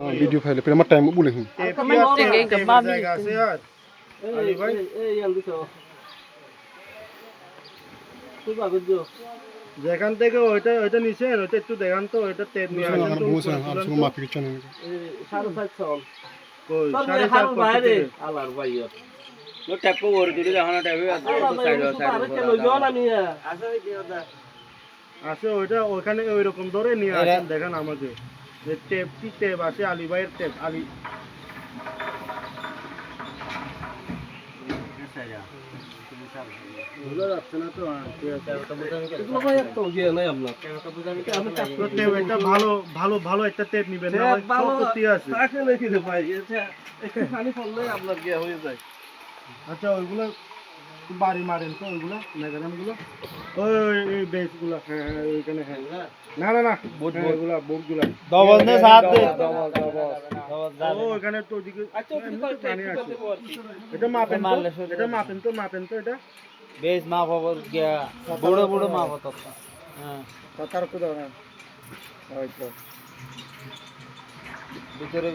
Video file पे मत time बोले हूं যেখান থেকে ওইটা ওইটা নিচে ওইটা একটু দেখান তো ওইটা তেল নিয়ে আসেন তো বুঝছেন আর সব মাপি কিচেন 7.5 কই 7.5 বাইরে আলার ভাইয়া নো ট্যাপো ওর দিলে দেখানো ট্যাপে আছে ওইটা ওখানে ওই রকম ধরে নিয়ে আসেন দেখেন আমাকে যে টেপ কি টেপ আছে আলী ভাইয়ের টেপ আলী ভুলে যাচ্ছে না তো এটা ভালো ভালো ভালো একটা টেপ নিবেন না আচ্ছা ওইগুলো বাড়ি মারেন তো ওইগুলো মেগারামগুলো ওই বেসগুলো হ্যাঁ হ্যাঁ ওইখানে হ্যাঁ না না না ওইগুলা বোর্ডগুলো ডবল নে সাথ দে ও ওখানে তো ওদিকে এটা মাপেন তো এটা বেস মাপ হবে গিয়া বড় বড় মাপ হতো হ্যাঁ তার কো দাও না হয়তো ভিতরে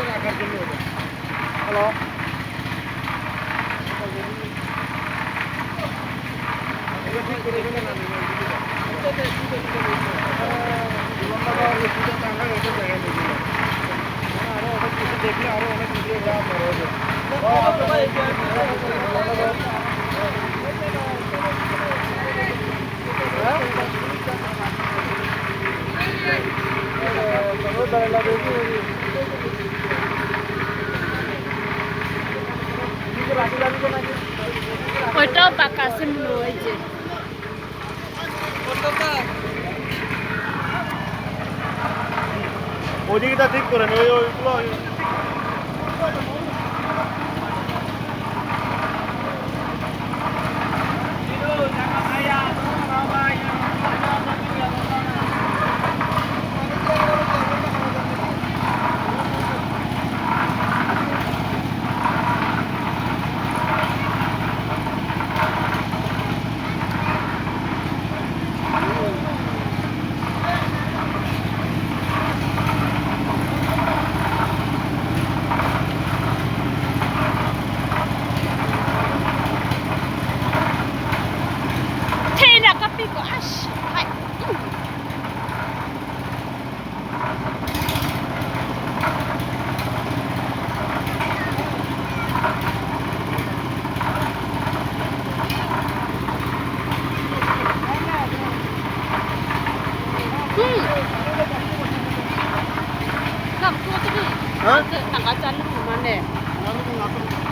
রাখার জন্য হ্যালো দেখলে আরো অনেক ভিডিও দেওয়া ওইটাও পাকা আছে মনে হয়েছে ওইদিকটা ঠিক করেন ওইগুলো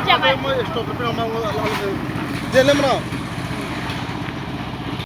Jangan. Jangan. Jangan.